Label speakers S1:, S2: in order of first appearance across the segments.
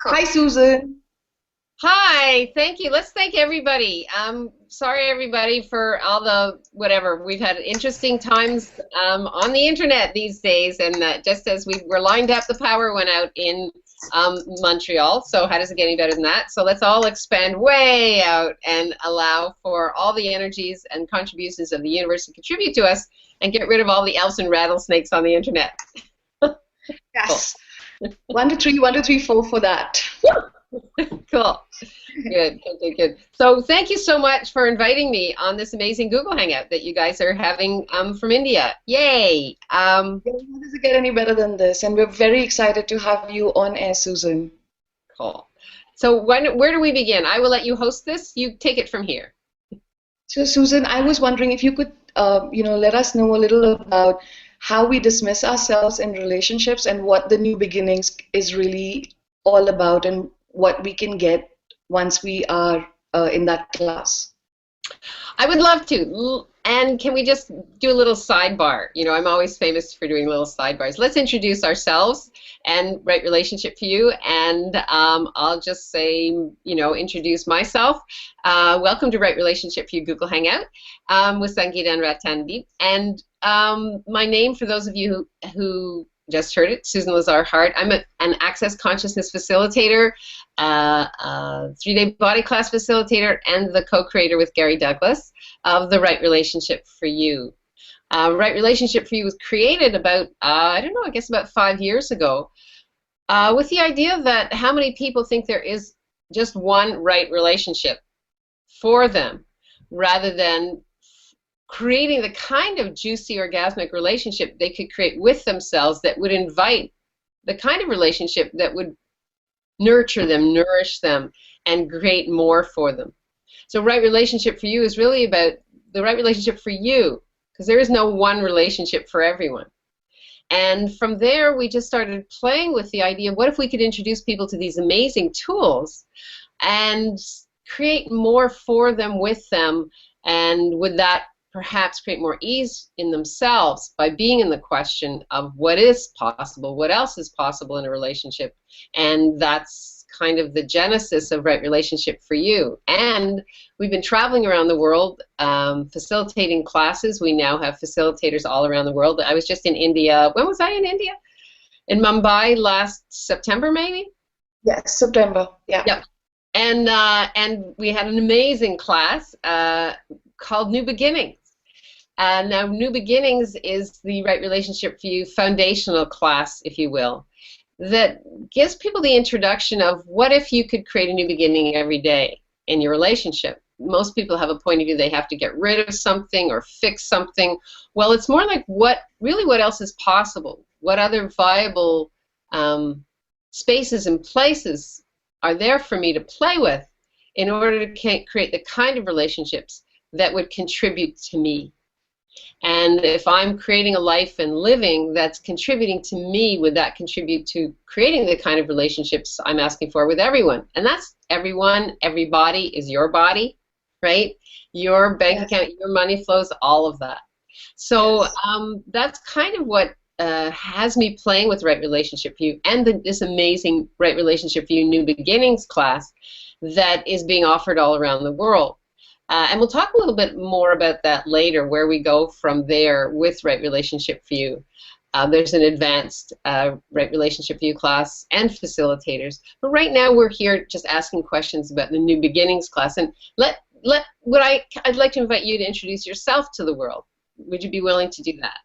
S1: Hi, Susan.
S2: Hi, thank you. Let's thank everybody. Sorry, everybody, for all the whatever. We've had interesting times on the internet these days, and just as we were lined up, the power went out in Montreal. So how does it get any better than that? So let's all expand way out and allow for all the energies and contributions of the universe to contribute to us and get rid of all the elves and rattlesnakes on the internet.
S1: Yes. 1, 2, 3, 1, 2, 3, 4 for that.
S2: Cool. Good. So thank you so much for inviting me on this amazing Google Hangout that you guys are having from India. Yay!
S1: How does it get any better than this? And we're very excited to have you on air, Susan.
S2: Cool. So where do we begin? I will let you host this. You take it from here.
S1: So, Susan, I was wondering if you could, let us know a little about how we dismiss ourselves in relationships and what the new beginnings is really all about and what we can get once we are in that class.
S2: I would love to. And can we just do a little sidebar? You know, I'm always famous for doing little sidebars. Let's introduce ourselves and Right Relationship for You. And I'll just say, introduce myself. Welcome to Right Relationship for You Google Hangout with Sangeeta and Rattandeep. And my name, for those of you who just heard it, Susan Lazar Hart. I'm an Access Consciousness Facilitator, a 3-day body class facilitator, and the co-creator with Gary Douglas of the Right Relationship for You. Right Relationship for You was created about, I guess about 5 years ago, with the idea that how many people think there is just one right relationship for them, rather than creating the kind of juicy orgasmic relationship they could create with themselves that would invite the kind of relationship that would nurture them, nourish them, and create more for them. So Right Relationship for You is really about the right relationship for you, because there is no one relationship for everyone. And from there, we just started playing with the idea of what if we could introduce people to these amazing tools and create more for them, with them, and would that perhaps create more ease in themselves by being in the question of what is possible, what else is possible in a relationship. And that's kind of the genesis of Right Relationship for You. And we've been traveling around the world facilitating classes. We now have facilitators all around the world. I was just in India. When was I in India? In Mumbai last September, maybe?
S1: Yes, September. Yeah.
S2: Yep. And we had an amazing class called New Beginnings. Now, New Beginnings is the Right Relationship for You foundational class, if you will, that gives people the introduction of what if you could create a new beginning every day in your relationship. Most people have a point of view they have to get rid of something or fix something. Well, it's more like what else is possible? What other viable spaces and places are there for me to play with in order to create the kind of relationships that would contribute to me? And if I'm creating a life and living that's contributing to me, would that contribute to creating the kind of relationships I'm asking for with everyone? And that's everyone, everybody is your body, right? Your bank account, your money flows, all of that. So that's kind of what has me playing with Right Relationship for You and this amazing Right Relationship for You New Beginnings class that is being offered all around the world. And we'll talk a little bit more about that later, where we go from there with Right Relationship for You. There's an advanced Right Relationship for You class and facilitators. But right now we're here just asking questions about the New Beginnings class. And I'd like to invite you to introduce yourself to the world. Would you be willing to do that?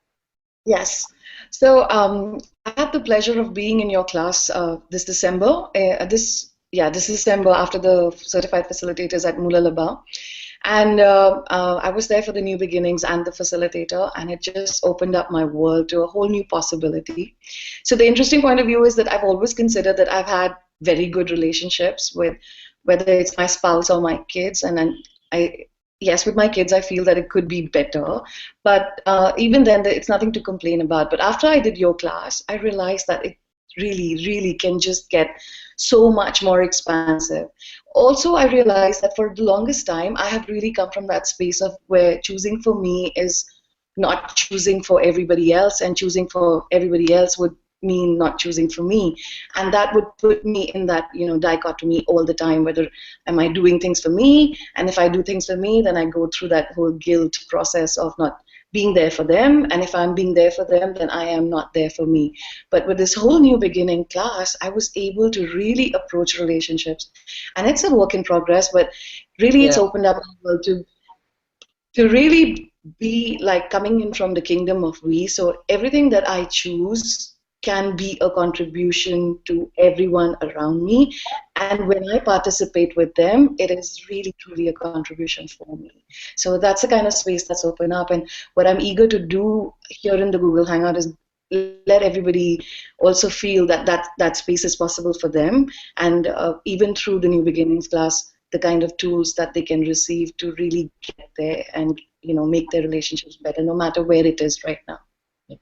S1: Yes. So I had the pleasure of being in your class this December. This December after the certified facilitators at Moolalaba. And I was there for the New Beginnings and the facilitator, and it just opened up my world to a whole new possibility. So the interesting point of view is that I've always considered that I've had very good relationships with whether it's my spouse or my kids, and then with my kids I feel that it could be better, but even then it's nothing to complain about. But after I did your class, I realized that it really can just get so much more expansive. Also, I realized that for the longest time, I have really come from that space of where choosing for me is not choosing for everybody else, and choosing for everybody else would mean not choosing for me, and that would put me in that dichotomy all the time, whether am I doing things for me, and if I do things for me, then I go through that whole guilt process of not being there for them, and if I'm being there for them, then I am not there for me. But with this whole new beginning class, I was able to really approach relationships, and it's a work in progress, but really it's opened up to really be like coming in from the kingdom of we. So everything that I choose can be a contribution to everyone around me. And when I participate with them, it is really, truly a contribution for me. So that's the kind of space that's open up. And what I'm eager to do here in the Google Hangout is let everybody also feel that that space is possible for them. And even through the New Beginnings class, the kind of tools that they can receive to really get there and make their relationships better, no matter where it is right now,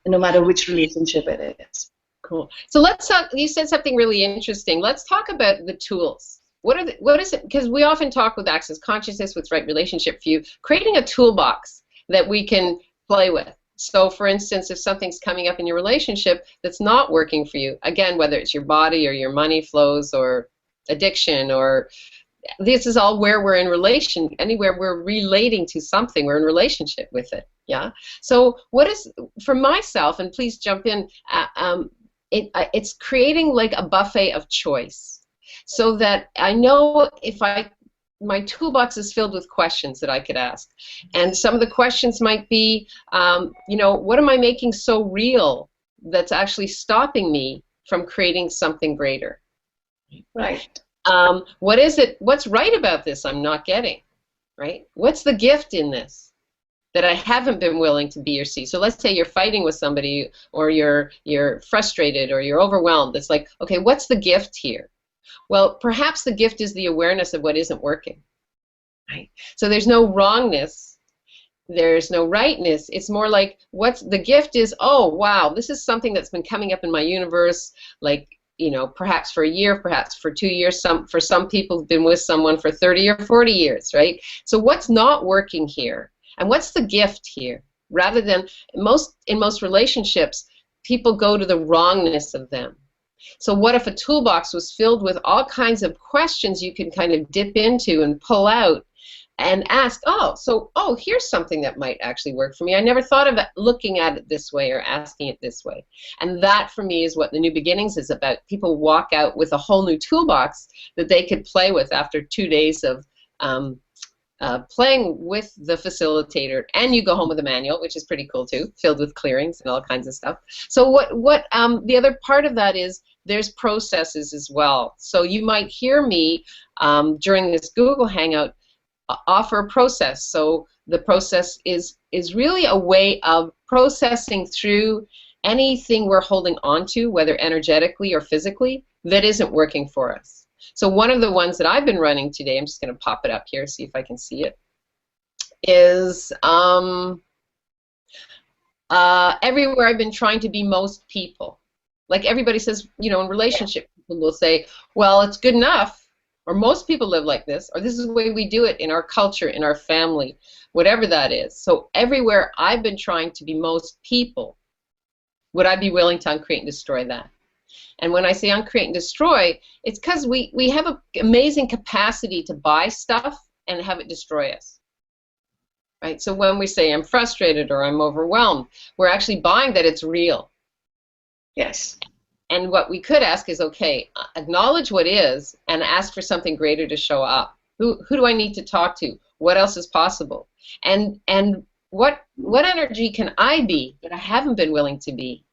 S1: no matter which relationship it is.
S2: Cool. So let's talk. You said something really interesting. Let's talk about the tools. What is it? Because we often talk with Access Consciousness, with Right Relationship View, creating a toolbox that we can play with. So, for instance, if something's coming up in your relationship that's not working for you, again, whether it's your body or your money flows or addiction, or this is all where we're in relation, anywhere we're relating to something, we're in relationship with it. Yeah. So what is, for myself, and please jump in, it's creating like a buffet of choice, so that I know if my toolbox is filled with questions that I could ask. And some of the questions might be, what am I making so real that's actually stopping me from creating something greater?
S1: Right.
S2: What is it? What's right about this I'm not getting? Right? What's the gift in this that I haven't been willing to be or see? So let's say you're fighting with somebody, or you're frustrated, or you're overwhelmed. It's like, okay, what's the gift here? Well, perhaps the gift is the awareness of what isn't working. Right? So there's no wrongness. There's no rightness. It's more like, what's the gift is, oh, wow, this is something that's been coming up in my universe, like, perhaps for a year, perhaps for 2 years. For some people who've been with someone for 30 or 40 years, right? So what's not working here? And what's the gift here? Rather than, in most relationships, people go to the wrongness of them. So what if a toolbox was filled with all kinds of questions you can kind of dip into and pull out and ask, here's something that might actually work for me. I never thought of looking at it this way or asking it this way. And that, for me, is what the New Beginnings is about. People walk out with a whole new toolbox that they could play with after 2 days of playing with the facilitator. And you go home with a manual, which is pretty cool too, filled with clearings and all kinds of stuff. So the other part of that is there's processes as well. So you might hear me during this Google Hangout offer a process. So the process is really a way of processing through anything we're holding on to, whether energetically or physically, that isn't working for us. So one of the ones that I've been running today, I'm just going to pop it up here, see if I can see it, is everywhere I've been trying to be most people. Like everybody says, in relationship, people will say, well, it's good enough, or most people live like this, or this is the way we do it in our culture, in our family, whatever that is. So everywhere I've been trying to be most people, would I be willing to uncreate and destroy that? And when I say uncreate and destroy, it's because we have an amazing capacity to buy stuff and have it destroy us. Right? So when we say I'm frustrated or I'm overwhelmed, we're actually buying that it's real.
S1: Yes.
S2: And what we could ask is, okay, acknowledge what is and ask for something greater to show up. Who do I need to talk to? What else is possible? And what energy can I be that I haven't been willing to be,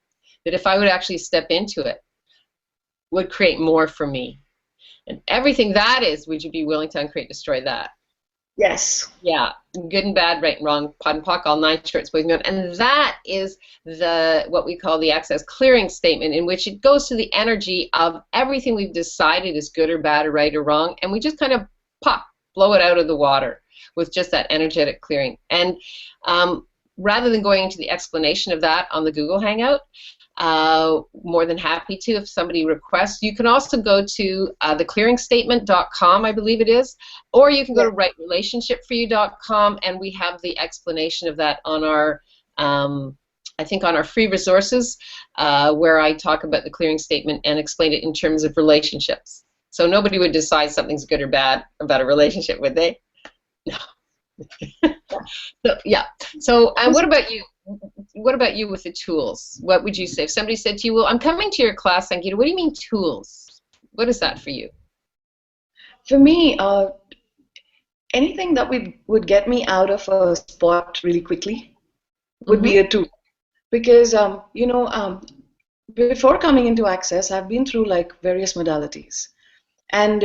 S2: that if I would actually step into it, would create more for me? And everything that is, would you be willing to uncreate, destroy that?
S1: Yes.
S2: Yeah, good and bad, right and wrong, pot and pock, all nine shorts, boys and girls. And that is what we call the access clearing statement, in which it goes to the energy of everything we've decided is good or bad or right or wrong, and we just kind of blow it out of the water with just that energetic clearing. And rather than going into the explanation of that on the Google Hangout, more than happy to if somebody requests. You can also go to theclearingstatement.com, I believe it is, or you can go to rightrelationshipforyou.com, and we have the explanation of that on our I think, on our free resources, where I talk about the clearing statement and explain it in terms of relationships. So nobody would decide something's good or bad about a relationship, would they? No. So, yeah. So, what about you? What about you with the tools? What would you say if somebody said to you, "Well, I'm coming to your class, Sangeeta. What do you mean tools? What is that for you?"
S1: For me, anything that would get me out of a spot really quickly would be a tool. Because, before coming into Access, I've been through like various modalities. And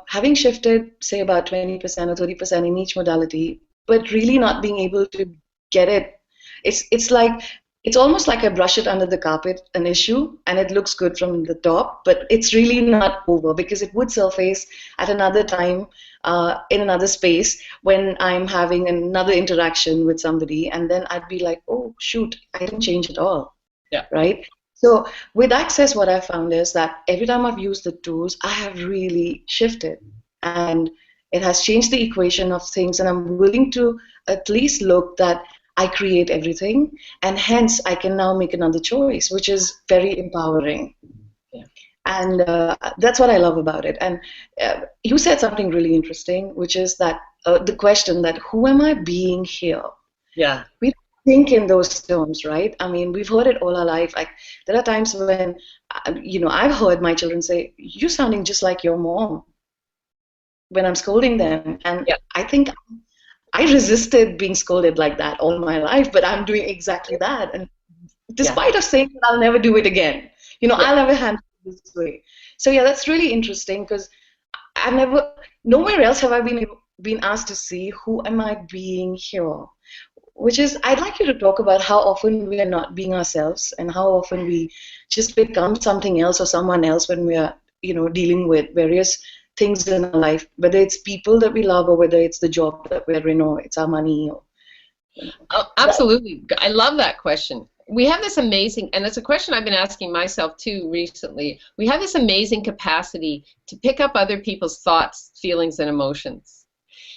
S1: having shifted, say, about 20% or 30% in each modality, but really not being able to get it, it's almost like I brush it under the carpet, an issue, and it looks good from the top, but it's really not over because it would surface at another time in another space when I'm having another interaction with somebody, and then I'd be like, oh, shoot, I didn't change at all.
S2: Yeah.
S1: Right? So with Access, what I found is that every time I've used the tools, I have really shifted, and it has changed the equation of things, and I'm willing to at least look that I create everything, and hence I can now make another choice, which is very empowering.
S2: Yeah.
S1: And that's what I love about it. And you said something really interesting, which is that the question that who am I being here?
S2: Yeah.
S1: We think in those terms, right? I mean, we've heard it all our life. Like there are times when, I've heard my children say, "You're sounding just like your mom," when I'm scolding them, and
S2: yeah.
S1: I think I resisted being scolded like that all my life, but I'm doing exactly that. And despite of saying that I'll never do it again, I'll never handle it this way. So yeah, that's really interesting because nowhere else have I been asked to see who am I being here. Which is, I'd like you to talk about how often we are not being ourselves and how often we just become something else or someone else when we are, dealing with various things in our life, whether it's people that we love or whether it's the job that we're in or it's our money.
S2: Oh, absolutely. I love that question. We have this amazing, and it's a question I've been asking myself too recently, we have this amazing capacity to pick up other people's thoughts, feelings, and emotions.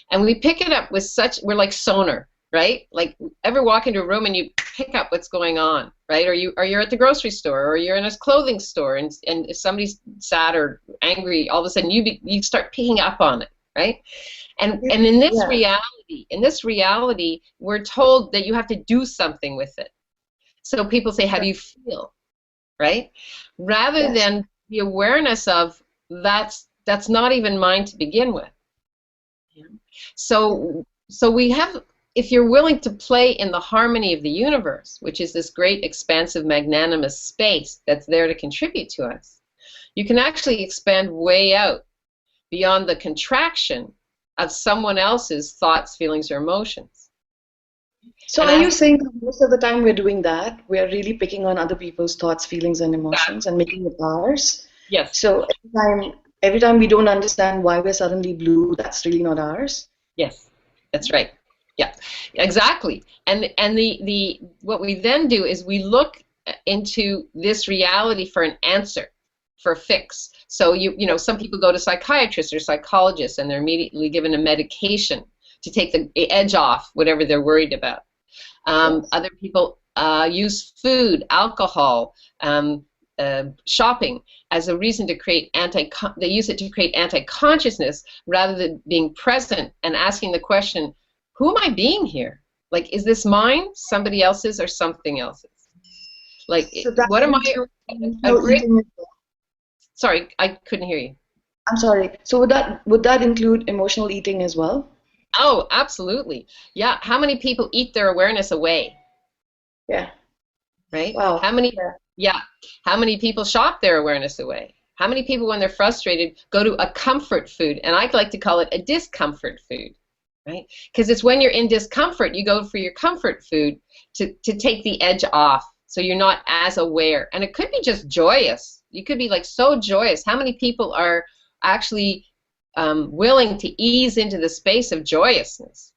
S2: And we pick it up with we're like sonar. Right? Like, ever walk into a room and you pick up what's going on, right? Or you're at the grocery store, or you're in a clothing store, and if somebody's sad or angry, all of a sudden you start picking up on it, right? And in this reality, we're told that you have to do something with it. So people say, "How do you feel?" Right? Rather than the awareness of that's not even mine to begin with. Yeah. So we have. If you're willing to play in the harmony of the universe, which is this great, expansive, magnanimous space that's there to contribute to us, you can actually expand way out beyond the contraction of someone else's thoughts, feelings, or emotions.
S1: So are you saying that most of the time we're doing that? We're really picking on other people's thoughts, feelings, and emotions and making it ours?
S2: Yes.
S1: So every time we don't understand why we're suddenly blue, that's really not ours?
S2: Yes, that's right. Yeah, exactly. And the what we then do is we look into this reality for an answer, for a fix. So some people go to psychiatrists or psychologists and they're immediately given a medication to take the edge off whatever they're worried about. Other people use food, alcohol, shopping as a reason to create they use it to create anti-consciousness rather than being present and asking the question, who am I being here? Like, is this mine, somebody else's, or something else's? Like, so what am I? Sorry, I couldn't hear you.
S1: I'm sorry. So would that include emotional eating as well?
S2: Oh, absolutely. Yeah. How many people eat their awareness away?
S1: Yeah.
S2: Right?
S1: Wow.
S2: How many? Yeah. How many people shop their awareness away? How many people, when they're frustrated, go to a comfort food? And I like to call it a discomfort food. Right? Because it's when you're in discomfort, you go for your comfort food to take the edge off, so you're not as aware. And it could be just joyous. You could be like so joyous. How many people are actually willing to ease into the space of joyousness?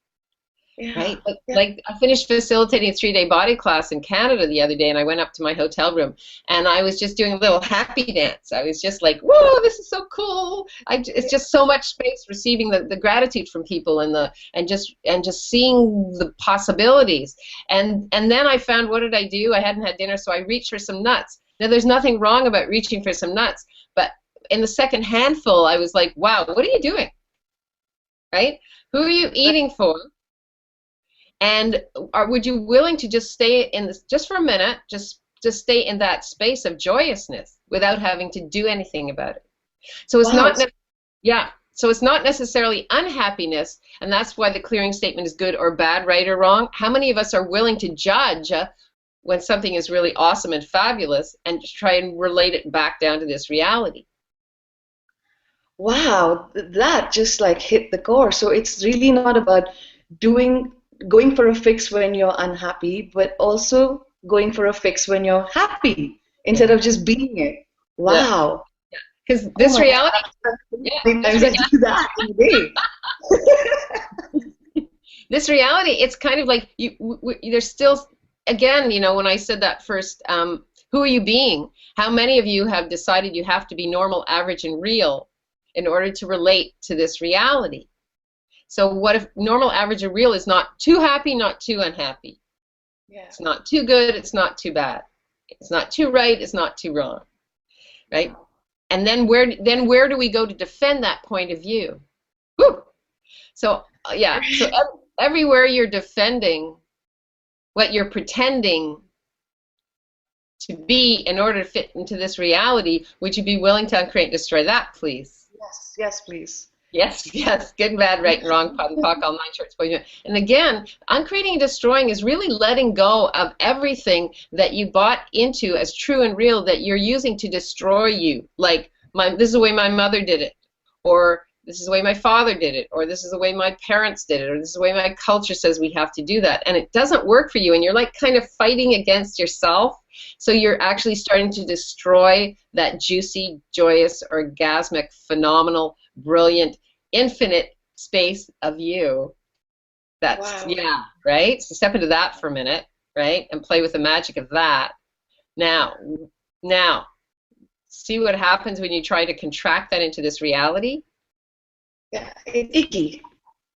S1: Yeah.
S2: Right?
S1: Yeah.
S2: Like I finished facilitating a 3-day body class in Canada the other day, and I went up to my hotel room and I was just doing a little happy dance. I was just like, whoa, this is so cool. It's just so much space receiving the gratitude from people and just seeing the possibilities. And then I found, what did I do? I hadn't had dinner, so I reached for some nuts. Now there's nothing wrong about reaching for some nuts, but in the second handful I was like, wow, what are you doing? Right? Who are you eating for? And would you willing to just stay in this, just for a minute, just stay in that space of joyousness without having to do anything about it? So it's
S1: Wow.
S2: So it's not necessarily unhappiness, and that's why the clearing statement is good or bad, right or wrong. How many of us are willing to judge when something is really awesome and fabulous and just try and relate it back down to this reality?
S1: Wow, that just like hit the core. So it's really not about going for a fix when you're unhappy, but also going for a fix when you're happy instead of just being it. Wow.
S2: Because this reality, this reality, it's kind of like there's still, again, you know, when I said that first, who are you being? How many of you have decided you have to be normal, average, and real in order to relate to this reality? So what if normal, average, and real is not too happy, not too unhappy? Yeah. It's not too good, it's not too bad. It's not too right, it's not too wrong. Right? And then where do we go to defend that point of view? Woo! So yeah, so everywhere you're defending what you're pretending to be in order to fit into this reality, would you be willing to uncreate and destroy that, please?
S1: Yes, yes, please.
S2: Yes, good and bad, right and wrong, POD and POC, all 9 shorts. And again, uncreating and destroying is really letting go of everything that you bought into as true and real that you're using to destroy you. Like, this is the way my mother did it, or this is the way my father did it, or this is the way my parents did it, or this is the way my culture says we have to do that. And it doesn't work for you, and you're like kind of fighting against yourself. So you're actually starting to destroy that juicy, joyous, orgasmic, phenomenal, brilliant, infinite space of you. That's, wow. Yeah, right? So step into that for a minute, right? And play with the magic of that. Now, see what happens when you try to contract that into this reality?
S1: Yeah, it's icky.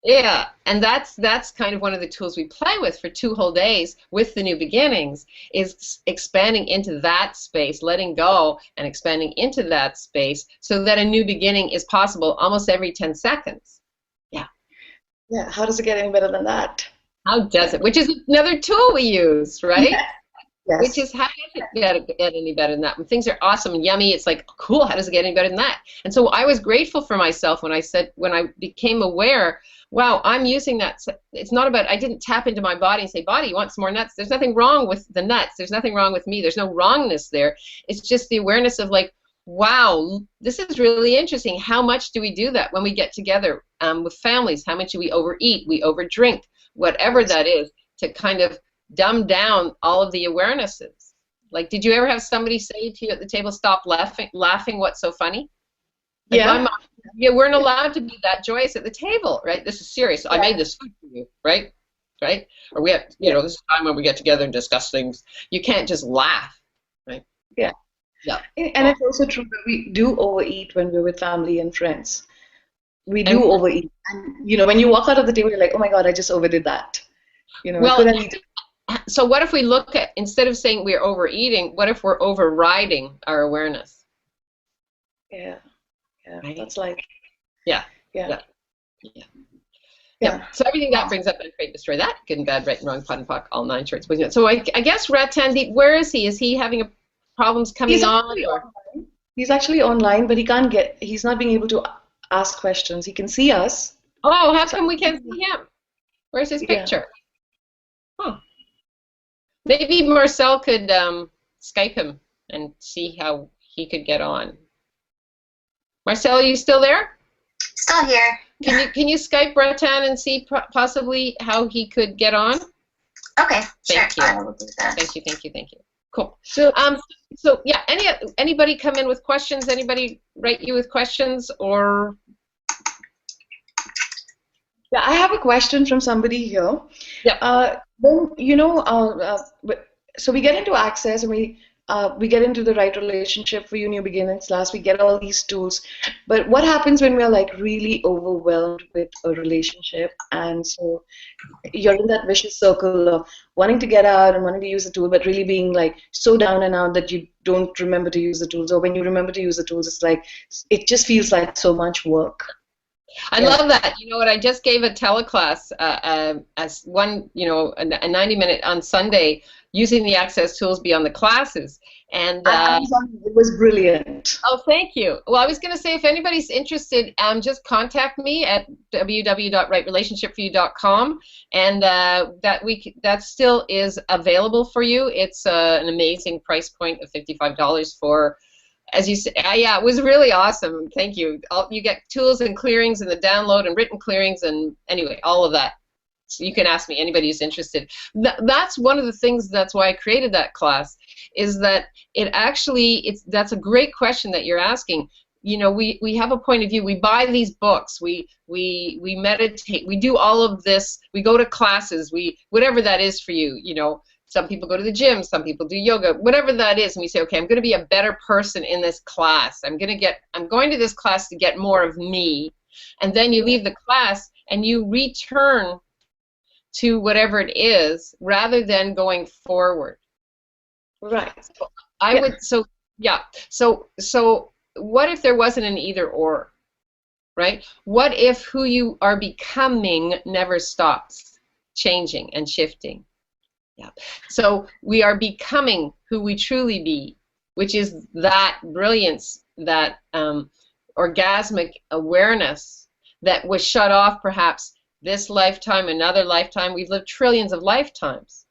S2: Yeah, and that's kind of one of the tools we play with for 2 whole days with the new beginnings, is expanding into that space, letting go and expanding into that space so that a new beginning is possible almost every 10 seconds. Yeah.
S1: Yeah, how does it get any better than that?
S2: How does it? Which is another tool we use, right?
S1: Yeah. Yes.
S2: Which is, how does it get any better than that? When things are awesome and yummy, it's like, cool, how does it get any better than that? And so I was grateful for myself when I became aware, wow, I'm using that. It's not about, I didn't tap into my body and say, body, you want some more nuts? There's nothing wrong with the nuts. There's nothing wrong with me. There's no wrongness there. It's just the awareness of like, wow, this is really interesting. How much do we do that when we get together with families? How much do we overeat? We overdrink, whatever that is, to kind of dumb down all of the awarenesses. Like, did you ever have somebody say to you at the table, stop laughing, what's so funny? Like,
S1: yeah.
S2: My mom, you weren't allowed to be that joyous at the table, right? This is serious. Yeah. I made this food for you, right? Right? Or we have, you know, this is time when we get together and discuss things. You can't just laugh, right?
S1: Yeah.
S2: Yeah.
S1: And it's also true that we do overeat when we're with family and friends. We do overeat. And, you know, when you walk out of the table, you're like, oh my God, I just overdid that. You know,
S2: well, so what if we look at, instead of saying we're overeating, what if we're overriding our awareness?
S1: Yeah. Yeah.
S2: Right?
S1: That's like.
S2: Yeah. So everything that brings up and create, destroy that, good and bad, right and wrong, POD and POC, all 9 shorts. So I guess Ratandeep, where is he? Is he having problems coming on? Or?
S1: He's actually online, but he's not being able to ask questions. He can see us.
S2: Oh, how come we can't see him? Where's his picture? Huh. Maybe Marcel could Skype him and see how he could get on. Marcel, are you still there?
S3: Still here.
S2: Can you Skype Ratan and see possibly how he could get on?
S3: Okay,
S2: Thank
S3: sure.
S2: you.
S3: I will do that.
S2: Thank you. Cool. So yeah, anybody come in with questions? Anybody write you with questions, or
S1: Yeah, I have a question from somebody here.
S2: Yeah.
S1: Then so we get into access and we get into the right relationship for you, new beginnings class. We get all these tools, but what happens when we're like really overwhelmed with a relationship, and so you're in that vicious circle of wanting to get out and wanting to use the tool, but really being like so down and out that you don't remember to use the tools, or when you remember to use the tools, it's like it just feels like so much work.
S2: I love that. You know what? I just gave a teleclass as one, a 90-minute on Sunday using the Access tools beyond the classes. And
S1: it was brilliant.
S2: Oh, thank you. Well, I was going to say, if anybody's interested, just contact me at www.rightrelationshipforyou.com, and that still is available for you. It's an amazing price point of $55 for. As you say, yeah, it was really awesome. Thank you. You get tools and clearings and the download and written clearings and anyway, all of that. So you can ask me, anybody who's interested. That's one of the things, that's why I created that class, is that that's a great question that you're asking. You know, we have a point of view. We buy these books. We meditate. We do all of this. We go to classes. Whatever that is for you, you know. Some people go to the gym, some people do yoga, whatever that is, and we say, okay, I'm going to be a better person in this class. I'm going to this class to get more of me. And then you leave the class and you return to whatever it is rather than going forward.
S1: Right.
S2: So what if there wasn't an either or, right? What if who you are becoming never stops changing and shifting? Yeah. So we are becoming who we truly be, which is that brilliance, that orgasmic awareness that was shut off perhaps this lifetime, another lifetime. We've lived trillions of lifetimes.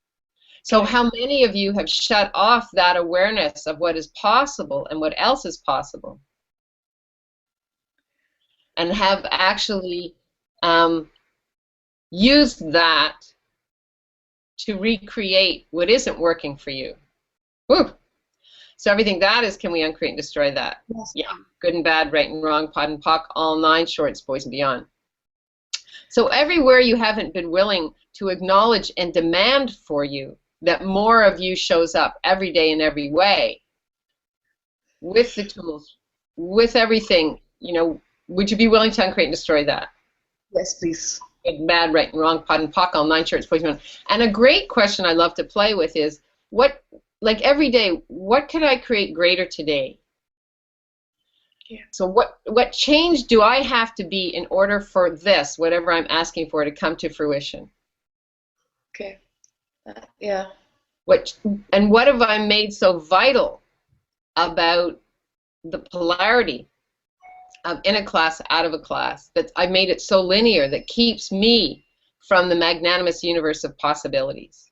S2: So how many of you have shut off that awareness of what is possible and what else is possible, and have actually used that to recreate what isn't working for you? Woo. So everything that is, can we uncreate and destroy that?
S1: Yes.
S2: Yeah. Good and bad, right and wrong, pod and pock, all nine shorts, boys and beyond. So everywhere you haven't been willing to acknowledge and demand for you that more of you shows up every day in every way, with the tools, with everything, you know, would you be willing to uncreate and destroy that?
S1: Yes, please.
S2: Good, bad, right and wrong, pod and pock, all nine shorts, boys and beyond. And a great question I love to play with is, like every day, what can I create greater today? Yeah. So what change do I have to be in order for this, whatever I'm asking for, to come to fruition?
S1: Okay. Yeah.
S2: What have I made so vital about the polarity of in a class, out of a class, that I made it so linear that keeps me from the magnanimous universe of possibilities?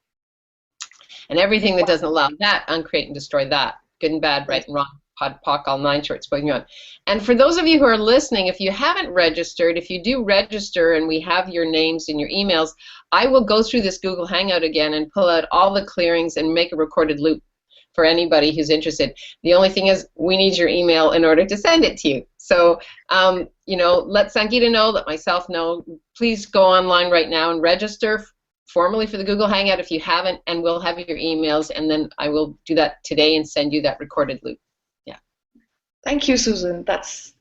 S2: And everything that doesn't allow that, uncreate and destroy that. Good and bad, right and wrong, pod, pock, all nine shorts, going on. And for those of you who are listening, if you haven't registered, if you do register and we have your names and your emails, I will go through this Google Hangout again and pull out all the clearings and make a recorded loop for anybody who's interested. The only thing is, we need your email in order to send it to you. So, you know, let Sangeeta know, let myself know. Please go online right now and register formally for the Google Hangout if you haven't, and we'll have your emails, and then I will do that today and send you that recorded loop. Yeah.
S1: Thank you, Susan. That's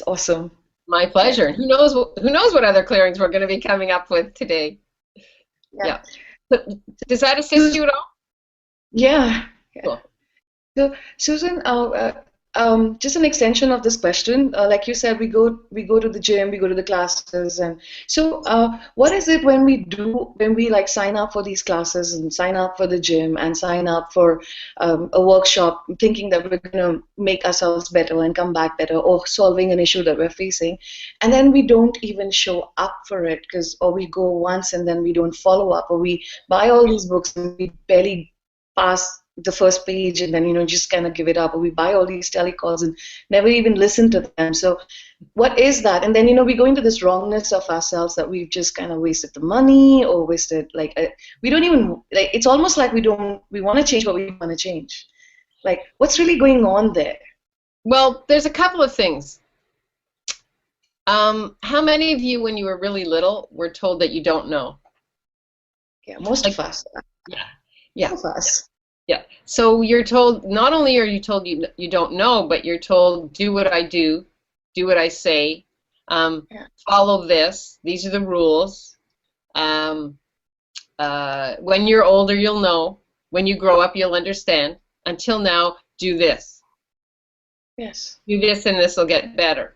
S1: awesome.
S2: My pleasure. Who knows what other clearings we're going to be coming up with today? Yeah. So, does that assist you at all?
S1: Yeah.
S2: Cool.
S1: So, Susan, just an extension of this question. Like you said, we go to the gym, we go to the classes, and so what is it when we like sign up for these classes and sign up for the gym and sign up for a workshop, thinking that we're going to make ourselves better and come back better, or solving an issue that we're facing, and then we don't even show up for it, or we go once and then we don't follow up, or we buy all these books and we barely pass the first page, and then, you know, just kind of give it up, or we buy all these telecalls and never even listen to them. So what is that? And then, you know, we go into this wrongness of ourselves that we've just kind of wasted the money, or wasted, like, we don't even, like, it's almost like we want to change what we want to change. Like, what's really going on there?
S2: Well, there's a couple of things. How many of you, when you were really little, were told that you don't know?
S1: Yeah, most of us.
S2: Yeah. Yeah.
S1: Most of us.
S2: Yeah. So you're told, not only are you told you don't know, but you're told, do what I do what I say, follow this, these are the rules. When you're older, you'll know. When you grow up, you'll understand. Until now, do this.
S1: Yes.
S2: Do this and this will get better.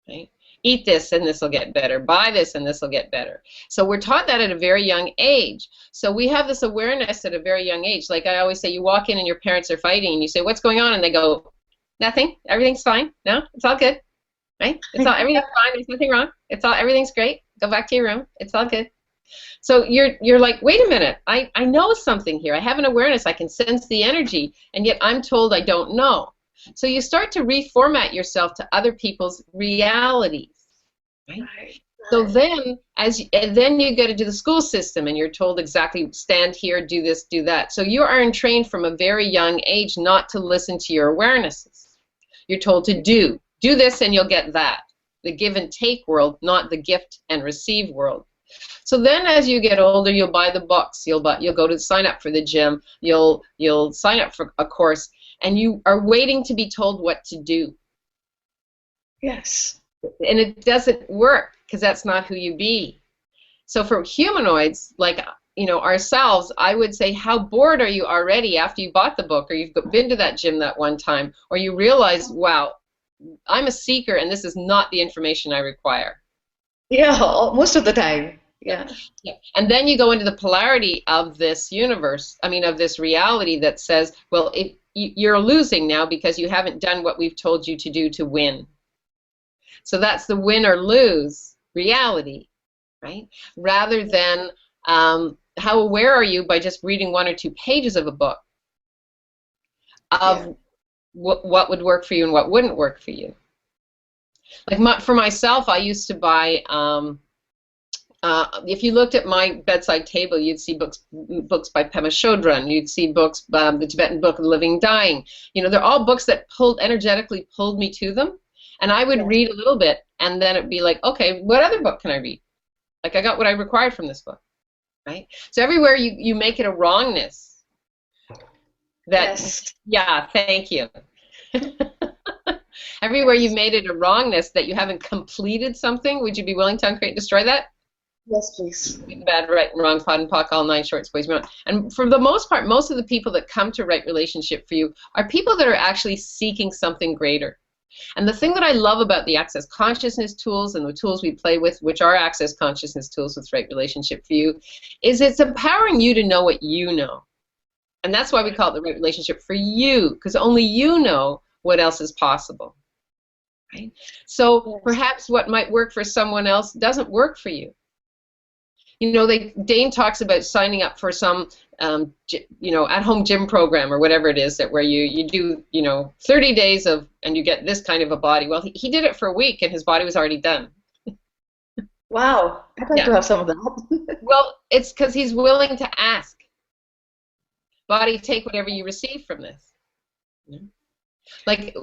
S2: Right? Eat this and this will get better. Buy this and this will get better. So we're taught that at a very young age. So we have this awareness at a very young age. Like I always say, you walk in and your parents are fighting and you say, what's going on? And they go, nothing. Everything's fine. No, it's all good. Right? It's all, everything's fine. There's nothing wrong. Everything's great. Go back to your room. It's all good. So you're like, wait a minute. I know something here. I have an awareness. I can sense the energy. And yet I'm told I don't know. So you start to reformat yourself to other people's realities, right? So then, then you go to the school system, and you're told exactly stand here, do this, do that. So you are trained from a very young age not to listen to your awarenesses. You're told to do this, and you'll get that. The give and take world, not the gift and receive world. So then, as you get older, you'll buy the books. You'll go to sign up for the gym. You'll sign up for a course. And you are waiting to be told what to do.
S1: Yes.
S2: And it doesn't work because that's not who you be. So for humanoids like ourselves, I would say, how bored are you already after you bought the book, or you've been to that gym that one time, or you realize, wow, I'm a seeker and this is not the information I require.
S1: Yeah, most of the time. Yeah.
S2: And then you go into the polarity of this universe, of this reality that says, well, you're losing now because you haven't done what we've told you to do to win. So that's the win or lose reality, right? Rather than how aware are you by just reading 1 or 2 pages of a book of what would work for you and what wouldn't work for you. Like for myself, I used to buy, if you looked at my bedside table, you'd see books by Pema Chodron. You'd see books, the Tibetan Book of Living Dying. They're all books that energetically pulled me to them. And I would read a little bit, and then it'd be like, okay, what other book can I read? Like, I got what I required from this book, right? So everywhere you make it a wrongness. Yeah, thank you. Everywhere you've made it a wrongness that you haven't completed something, would you be willing to uncreate and destroy that?
S1: Yes, please.
S2: Bad, right, and wrong, pot and pock, all 9 shorts, boys, beyond. And for the most part, most of the people that come to right relationship for you are people that are actually seeking something greater. And the thing that I love about the Access Consciousness tools and the tools we play with, which are Access Consciousness tools with right relationship for you, is it's empowering you to know what you know. And that's why we call it the right relationship for you, because only you know what else is possible. Right? So perhaps what might work for someone else doesn't work for you. Dane talks about signing up for some, at-home gym program or whatever it is that where you do, 30 days of, and you get this kind of a body. Well, he did it for a week and his body was already done.
S1: Wow, I'd like to have some of that.
S2: Well, it's because he's willing to ask. Body, take whatever you receive from this.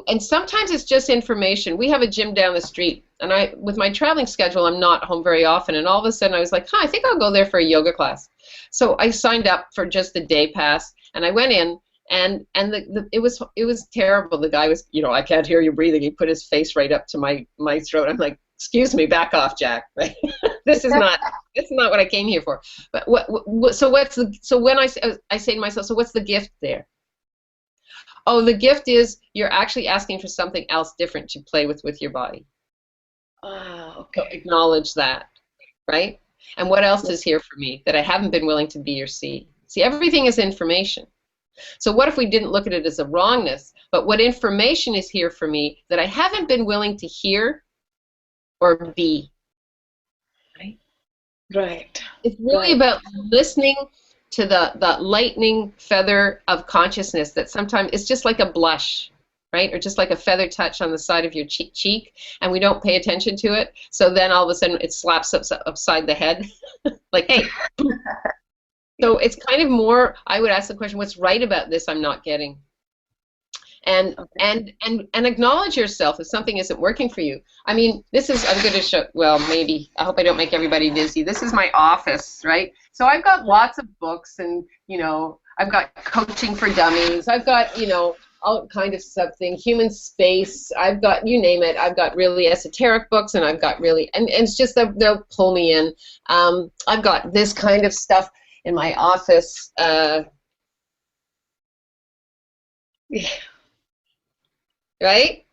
S2: And sometimes it's just information. We have a gym down the street, and with my traveling schedule, I'm not home very often, and all of a sudden I was like, I think I'll go there for a yoga class. So I signed up for just the day pass, and I went in, and it was terrible. The guy was, I can't hear you breathing. He put his face right up to my throat. I'm like, excuse me, back off, Jack. Right? This is not what I came here for. But so when I say to myself, so what's the gift there? Oh, the gift is you're actually asking for something else different to play with your body.
S1: Okay.
S2: So acknowledge that, right? And what else is here for me that I haven't been willing to be or see? See, everything is information. So what if we didn't look at it as a wrongness, but what information is here for me that I haven't been willing to hear or be? Right?
S1: Right.
S2: It's really about listening to the lightning feather of consciousness that sometimes it's just like a blush, right? Or just like a feather touch on the side of your cheek, and we don't pay attention to it. So then all of a sudden it slaps upside the head, like, hey. So it's kind of more, I would ask the question, what's right about this I'm not getting? and acknowledge yourself if something isn't working for you. I mean, I'm going to show, well, maybe, I hope I don't make everybody dizzy. This is my office, right? So I've got lots of books, and, you know, I've got coaching for dummies. I've got, you know, all kind of something, human space. I've got, you name it. I've got really esoteric books, and I've got really, and it's just that they'll pull me in. I've got this kind of stuff in my office.
S1: Yeah.
S2: Right?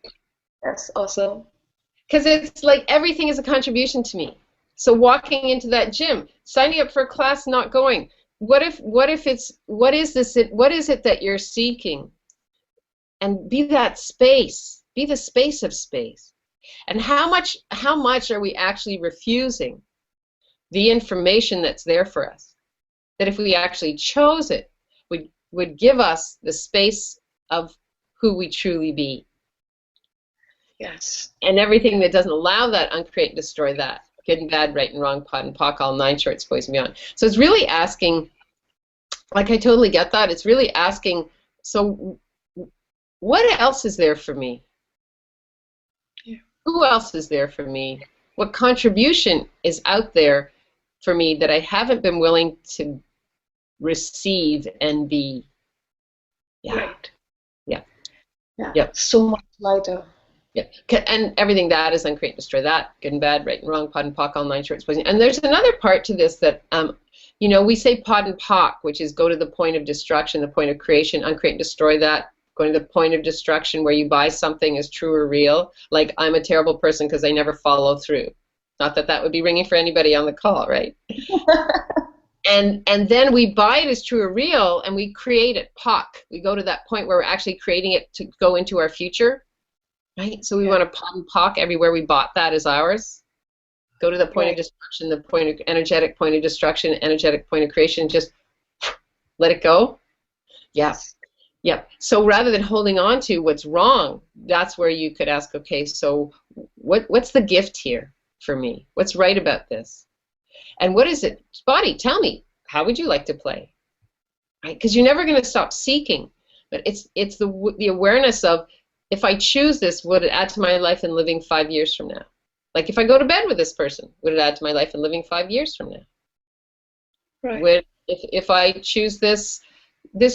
S1: That's awesome.
S2: Because it's like everything is a contribution to me. So walking into that gym, signing up for a class, not going. What if it's, what is it that you're seeking? And be that space. Be the space of space. And how much are we actually refusing the information that's there for us? That if we actually chose it, would give us the space of who we truly be.
S1: Yes.
S2: And everything that doesn't allow that, uncreate and destroy that. Good and bad, right and wrong, pot and pock, all 9 shorts, boys and beyond. So it's really asking, like, I totally get that. It's really asking, so what else is there for me?
S1: Yeah.
S2: Who else is there for me? What contribution is out there for me that I haven't been willing to receive and be? Yeah.
S1: Right.
S2: Yeah.
S1: Yeah.
S2: Yep.
S1: So much lighter.
S2: Yeah, and everything that is uncreate and destroy that, good and bad, right and wrong, pot and pock, all 9 shorts, boys. And there's another part to this that, you know, we say pot and pock, which is go to the point of destruction, the point of creation, uncreate and destroy that, going to the point of destruction where you buy something as true or real, like I'm a terrible person because I never follow through. Not that that would be ringing for anybody on the call, right? And then we buy it as true or real, and we create it, pock. We go to that point where we're actually creating it to go into our future. Right? So we want to pot and pock everywhere we bought that as ours. Go to the point of destruction, the point of energetic point of destruction, energetic point of creation, just let it go. Yes. Yep. So rather than holding on to what's wrong, that's where you could ask, okay, so what's the gift here for me? What's right about this? And what is it? Body, tell me, how would you like to play? Right? Because you're never going to stop seeking. But it's the awareness of, if I choose this, would it add to my life and living 5 years from now? Like if I go to bed with this person, would it add to my life and living 5 years from now?
S1: Right.
S2: If I choose this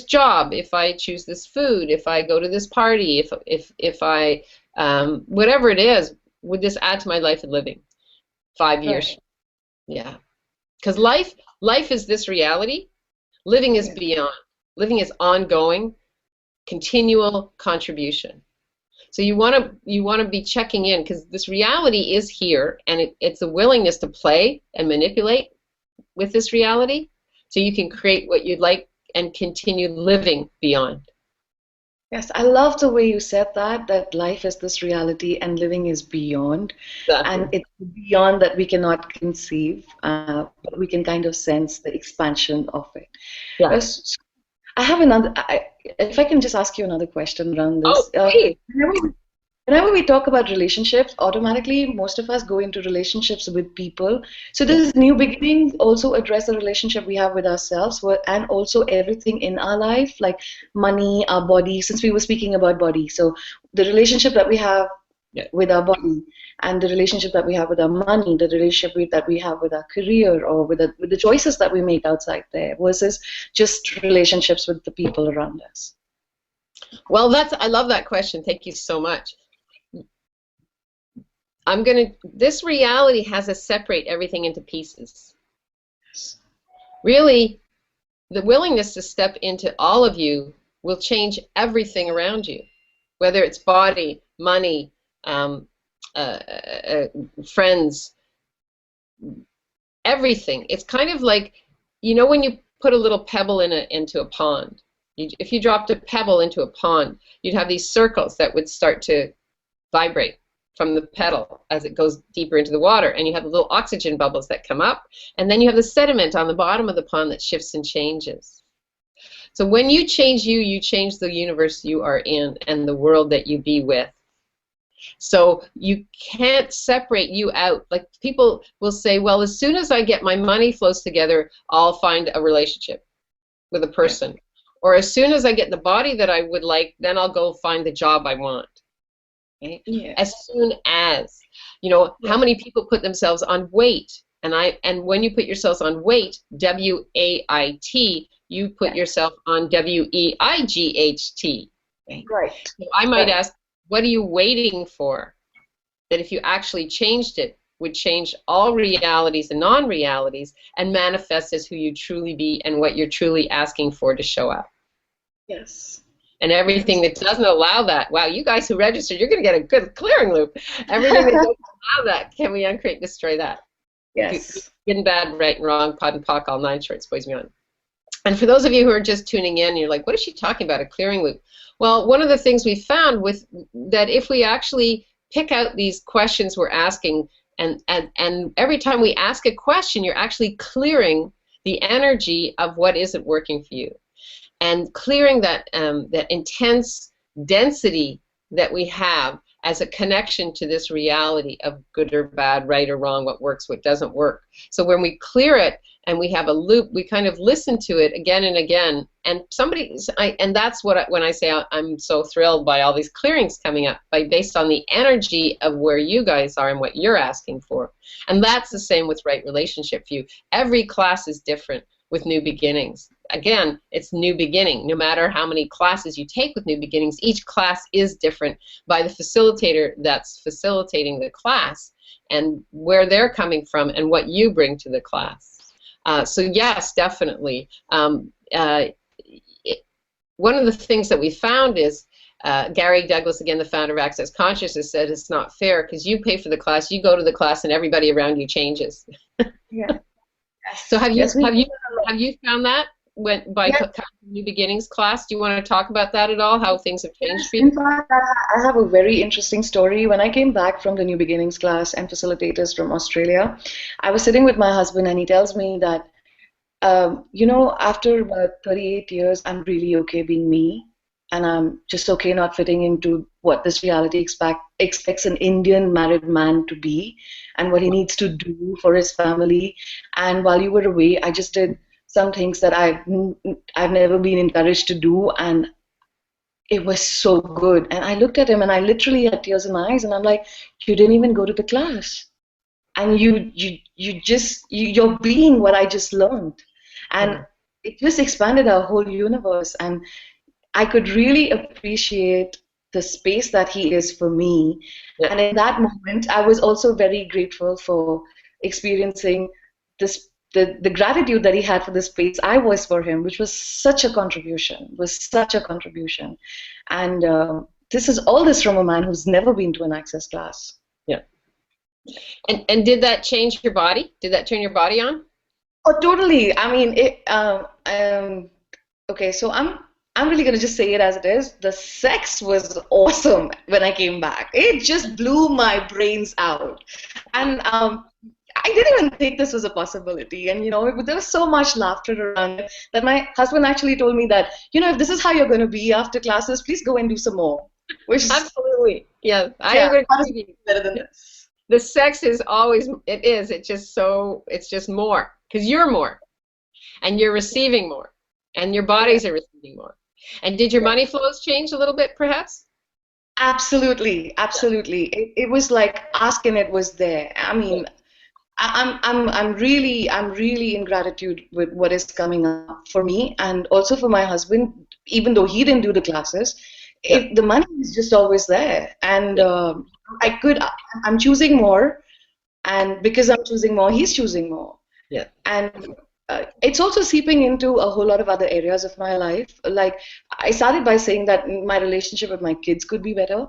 S2: job, if I choose this food, if I go to this party, if I whatever it is, would this add to my life and living 5 years?
S1: Right.
S2: Yeah. Because life is this reality. Living is beyond. Living is ongoing, continual contribution. So you want to be checking in, because this reality is here, and it's a willingness to play and manipulate with this reality, so you can create what you'd like and continue living beyond.
S1: Yes, I love the way you said that life is this reality and living is beyond.
S2: Exactly.
S1: And it's beyond that we cannot conceive, but we can kind of sense the expansion of it.
S2: Yeah.
S1: Yes. I have another, if I can just ask you another question around this.
S2: Oh, please.
S1: Whenever we talk about relationships, automatically most of us go into relationships with people. So this new beginning also address the relationship we have with ourselves, and also everything in our life, like money, our body, since we were speaking about body. So the relationship that we have with our body, and the relationship that we have with our money, the relationship that we have with our career, or with the choices that we make outside there, versus just relationships with the people around us.
S2: Well, I love that question. Thank you so much. This reality has us separate everything into pieces. Really, the willingness to step into all of you will change everything around you, whether it's body, money, friends, everything. It's kind of like, you know, when you put a little pebble into a pond. If you dropped a pebble into a pond, you'd have these circles that would start to vibrate from the pedal as it goes deeper into the water, and you have the little oxygen bubbles that come up, and then you have the sediment on the bottom of the pond that shifts and changes. So when you change you change the universe you are in and the world that you be with. So you can't separate you out. Like, people will say, well, as soon as I get my money flows together, I'll find a relationship with a person. Or as soon as I get the body that I would like, then I'll go find the job I want. Okay?
S1: Yeah.
S2: As soon as, you know, how many people put themselves on weight? And when you put yourselves on weight, W-A-I-T, you put yourself on W-E-I-G-H-T. Okay?
S1: Right.
S2: So I might ask, what are you waiting for? That if you actually changed it, would change all realities and non-realities and manifest as who you truly be and what you're truly asking for to show up.
S1: Yes.
S2: And everything that doesn't allow that, wow, you guys who registered, you're going to get a good clearing loop. Everything that doesn't allow that, can we uncreate, destroy that?
S1: Yes.
S2: Good and bad, right and wrong, pod and pock, all 9 shorts, boys beyond. And for those of you who are just tuning in, you're like, what is she talking about, a clearing loop? Well, one of the things we found with that if we actually pick out these questions we're asking, and every time we ask a question, you're actually clearing the energy of what isn't working for you. And clearing that, that intense density that we have as a connection to this reality of good or bad, right or wrong, what works, what doesn't work. So when we clear it and we have a loop, we kind of listen to it again and again. And and that's what when I say I'm so thrilled by all these clearings coming up, based on the energy of where you guys are and what you're asking for. And that's the same with Right Relationship for You. Every class is different with New Beginnings. Again, it's new beginning. No matter how many classes you take with New Beginnings, each class is different by the facilitator that's facilitating the class and where they're coming from and what you bring to the class. So yes, definitely. One of the things that we found is Gary Douglas, again, the founder of Access Consciousness, said it's not fair because you pay for the class, you go to the class, and everybody around you changes.
S1: Yeah.
S2: So have you found that by New Beginnings class? Do you want to talk about that at all? How things have changed for you?
S1: In fact, I have a very interesting story. When I came back from the New Beginnings class and facilitators from Australia, I was sitting with my husband and he tells me that, you know, after about 38 years, I'm really okay being me. And I'm just okay not fitting into what this reality expects an Indian married man to be and what he needs to do for his family. And while you were away, I just did some things that I've never been encouraged to do, and it was so good. And I looked at him and I literally had tears in my eyes, and I'm like, you didn't even go to the class, and you're being what I just learned, and it just expanded our whole universe. And I could really appreciate the space that he is for me. Yeah. And in that moment, I was also very grateful for experiencing this, the gratitude that he had for the space I was for him, which was such a contribution, And this is all this from a man who's never been to an Access class.
S2: Yeah. And did that change your body? Did that turn your body on?
S1: Oh, totally. I mean, okay, so I'm really going to just say it as it is. The sex was awesome when I came back. It just blew my brains out. And I didn't even think this was a possibility. And, you know, there was so much laughter around it that my husband actually told me that, you know, if this is how you're going to be after classes, please go and do some more. Which is,
S2: absolutely. Yeah. I agree with you. Better than this. The sex is always, it's just more. Because you're more. And you're receiving more. And your bodies are receiving more. And did your money flows change a little bit, perhaps?
S1: Absolutely, absolutely. It was like asking, it was there. I mean, I'm really in gratitude with what is coming up for me and also for my husband. Even though he didn't do the classes, the money is just always there. And I'm choosing more, and because I'm choosing more, he's choosing more.
S2: Yeah.
S1: And it's also seeping into a whole lot of other areas of my life. Like, I started by saying that my relationship with my kids could be better.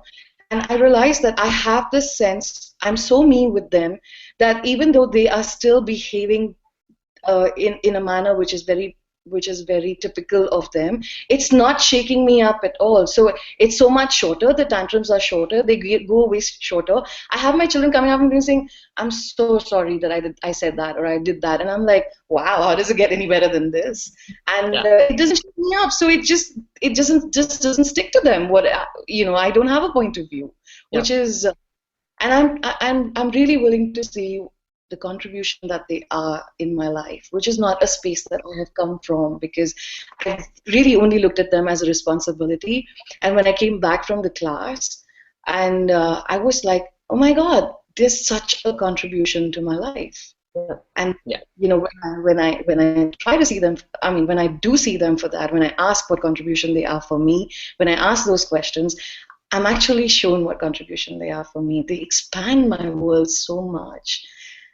S1: And I realized that I have this sense, I'm so mean with them, that even though they are still behaving in a manner which is very typical of them, it's not shaking me up at all. So it's so much shorter. The tantrums are shorter. They go away shorter. I have my children coming up and saying, "I'm so sorry that I said that or I did that," and I'm like, "Wow, how does it get any better than this?" And it doesn't shake me up. So it doesn't stick to them. I don't have a point of view, which is, and I'm really willing to see the contribution that they are in my life, which is not a space that I have come from, because I really only looked at them as a responsibility. And when I came back from the class, and I was like, oh my God, there's such a contribution to my life. And you know, when I try to see them, I mean, when I do see them for that, when I ask what contribution they are for me, when I ask those questions, I'm actually shown what contribution they are for me. They expand my world so much,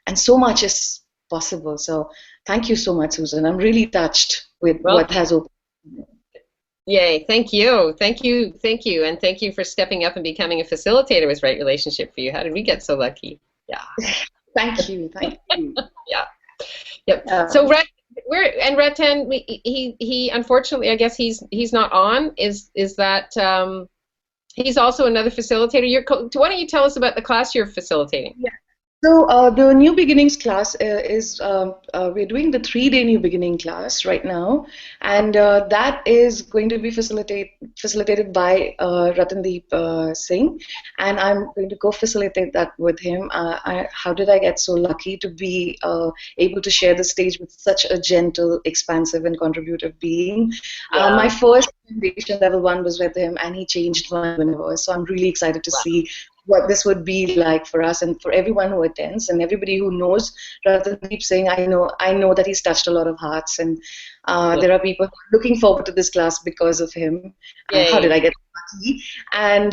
S1: and so much is possible. So thank you so much, Susan. I'm really touched with what has opened.
S2: Yay, thank you, and thank you for stepping up and becoming a facilitator with Right Relationship for You. How did we get so lucky? Yeah.
S1: Thank you.
S2: Yeah. Yep. So Ratan, he unfortunately, I guess he's not on. Is that he's also another facilitator? Why don't you tell us about the class you're facilitating?
S1: Yeah. So the New Beginnings class is we're doing the 3-day New Beginning class right now, and that is going to be facilitated by Ratandeep Singh, and I'm going to co-facilitate that with him. How did I get so lucky to be able to share the stage with such a gentle, expansive, and contributive being? My first foundation level 1 was with him, and he changed my universe. So I'm really excited to see what this would be like for us and for everyone who attends and everybody who knows Ratandeep Singh. I know that he's touched a lot of hearts, and there are people looking forward to this class because of him. How did I get lucky? And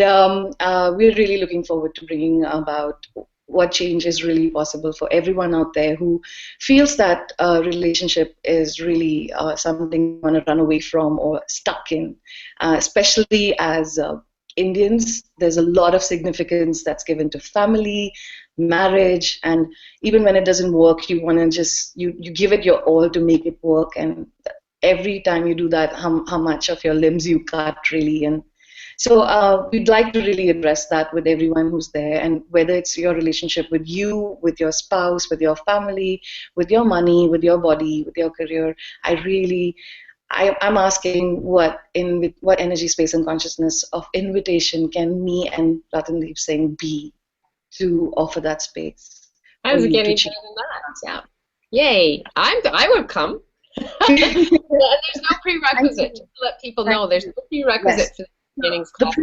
S1: we're really looking forward to bringing about what change is really possible for everyone out there who feels that a relationship is really something you want to run away from or stuck in, especially as Indians. There's a lot of significance that's given to family, marriage, and even when it doesn't work, you want to just you give it your all to make it work. And every time you do that, how much of your limbs you cut, really. And so we'd like to really address that with everyone who's there, and whether it's your relationship with you, with your spouse, with your family, with your money, with your body, with your career. I'm asking what energy, space, and consciousness of invitation can me and Ratandeep Singh be to offer that space?
S2: I was getting better than that. Yeah. Yay! I would come. There's no prerequisite. Just to let people know, there's no prerequisite for the beginnings class.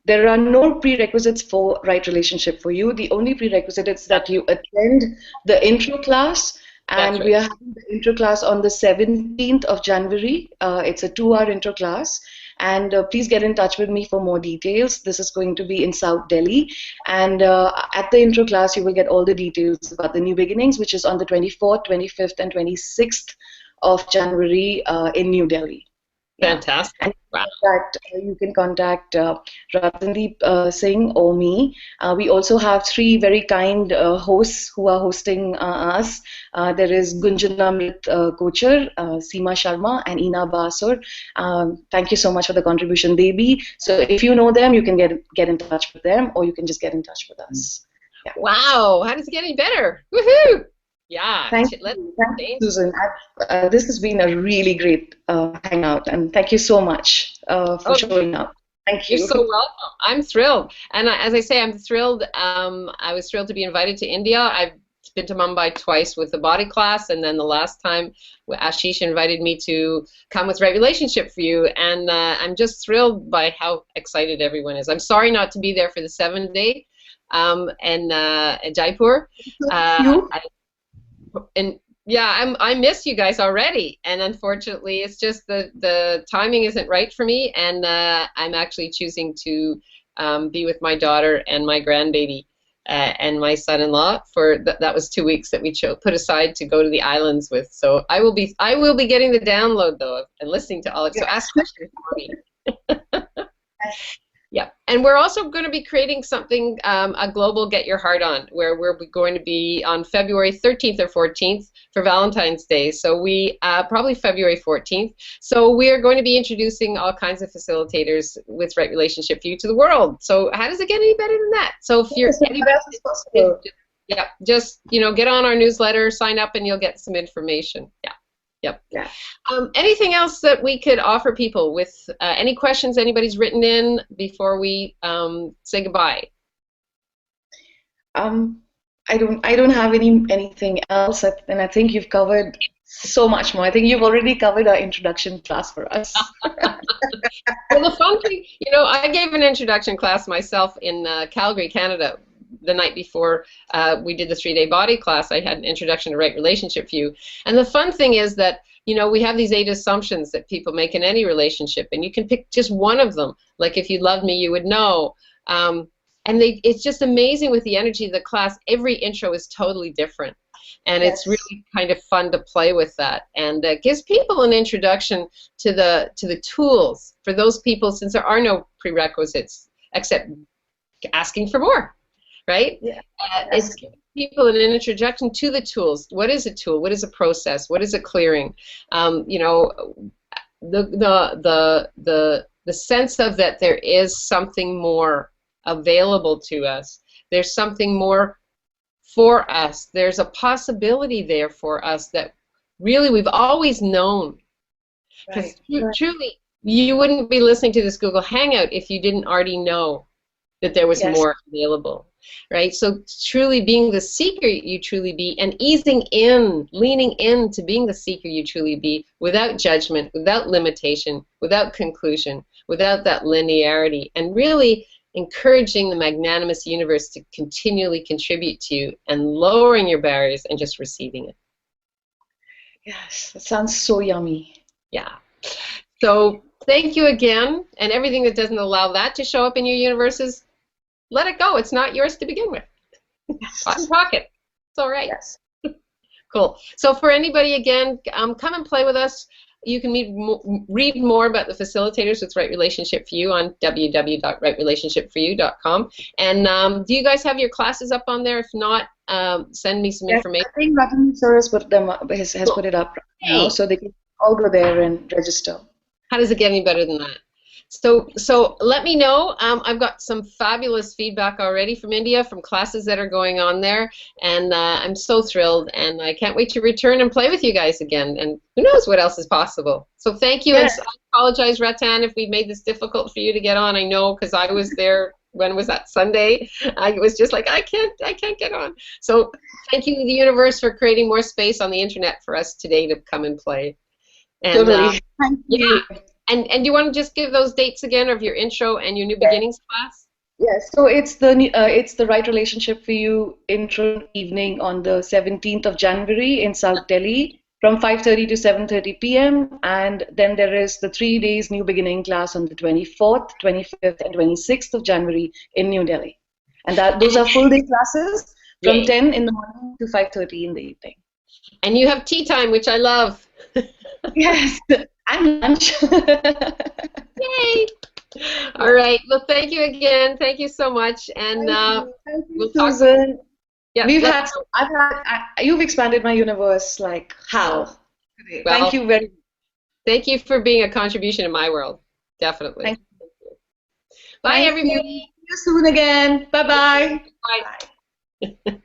S1: There are no prerequisites for Right Relationship for You. The only prerequisite is that you attend the intro class. And we are having the intro class on the 17th of January. It's a 2-hour intro class. And please get in touch with me for more details. This is going to be in South Delhi. And at the intro class, you will get all the details about the New Beginnings, which is on the 24th, 25th, and 26th of January in New Delhi.
S2: Fantastic.
S1: And you can contact Ratandeep Singh or me. We also have 3 very kind hosts who are hosting us. There is Gunjanamrit Kochar, Seema Sharma, and Ina Basur. Thank you so much for the contribution, Devi. So if you know them, you can get in touch with them, or you can just get in touch with us.
S2: Yeah. Wow, how does it get any better? Woohoo! Yeah,
S1: thank you, Susan. This has been a really great hangout, and thank you so much for showing up. Thank you.
S2: You're so welcome. I'm thrilled, and as I say, I'm thrilled. I was thrilled to be invited to India. I've been to Mumbai twice with the body class, and then the last time Ashish invited me to come with Right Relationship for You, and I'm just thrilled by how excited everyone is. I'm sorry not to be there for the 7-day in Jaipur. And yeah, I miss you guys already, and unfortunately, it's just the timing isn't right for me, and I'm actually choosing to be with my daughter and my grandbaby and my son-in-law for that was 2 weeks that we put aside to go to the islands with. So I will be getting the download though and listening to all it. So ask questions for me. Yeah, and we're also going to be creating something, a global Get Your Heart On, where we're going to be on February 13th or 14th for Valentine's Day. So probably February 14th. So we are going to be introducing all kinds of facilitators with Right Relationship for You to the world. So how does it get any better than that? So if you're yeah, just get on our newsletter, sign up, and you'll get some information. Yeah. Yep.
S1: Yeah.
S2: Anything else that we could offer people with any questions anybody's written in before we say goodbye?
S1: I I don't have anything else, and I think you've covered so much more. I think you've already covered our introduction class for us.
S2: Well, the fun thing, you know, I gave an introduction class myself in Calgary, Canada, the night before we did the 3-day body class. I had an introduction to right relationship view. And the fun thing is that, you know, we have these 8 assumptions that people make in any relationship, and you can pick just one of them. Like, if you loved me, you would know. And it's just amazing with the energy of the class. Every intro is totally different. And
S1: Yes.
S2: it's really kind of fun to play with that, and gives people an introduction to the tools for those people, since there are no prerequisites except asking for more, right?
S1: Yeah.
S2: It's giving people an introduction to the tools. What is a tool? What is a process? What is a clearing? You know, the sense of that there is something more available to us. There's something more for us. There's a possibility there for us that really we've always known. Because truly, you wouldn't be listening to this Google Hangout if you didn't already know that there was
S1: Yes.
S2: more available, right? So truly being the seeker you truly be, and easing in, leaning into being the seeker you truly be, without judgment, without limitation, without conclusion, without that linearity, and really encouraging the magnanimous universe to continually contribute to you, and lowering your barriers and just receiving it.
S1: Yes, that sounds so yummy.
S2: Yeah. So thank you again, and everything that doesn't allow that to show up in your universes, let it go. It's not yours to begin with.
S1: Yes.
S2: Pocket. It's all right.
S1: Yes.
S2: Cool. So for anybody, again, come and play with us. You can read more about the facilitators with Right Relationship for You on www.rightrelationshipforyou.com. And do you guys have your classes up on there? If not, send me some information.
S1: I think Ratan Sir has put them up, has put it up right now, so they can all go there and register.
S2: How does it get any better than that? So let me know. I've got some fabulous feedback already from India, from classes that are going on there, and I'm so thrilled, and I can't wait to return and play with you guys again, and who knows what else is possible. So thank you,
S1: Yes.
S2: and I apologize, Ratan, if we made this difficult for you to get on. I know, because I was there. When was that? Sunday? I was just like, I can't get on. So thank you, the universe, for creating more space on the internet for us today to come and play. And,
S1: Totally. Thank you.
S2: yeah. And do you want to just give those dates again of your intro and your new beginnings class?
S1: Yes, so it's the Right Relationship for You intro evening on the 17th of January in South Delhi from 5:30 to 7:30 p.m. And then there is the 3 days New Beginning class on the 24th, 25th, and 26th of January in New Delhi. And those are full day classes from
S2: Yay.
S1: 10 in the morning to 5:30 in the evening.
S2: And you have tea time, which I love.
S1: Yes, and lunch.
S2: Yay! All right. Well, thank you again. Thank you so much. And
S1: Thank you,
S2: we'll talk.
S1: Susan.
S2: Yeah,
S1: You've expanded my universe like how?
S2: Well,
S1: Thank you very much.
S2: Thank you for being a contribution in my world. Definitely.
S1: Thank
S2: you. Bye,
S1: Thank
S2: everybody.
S1: you. See you soon again. Bye-bye.
S2: Bye.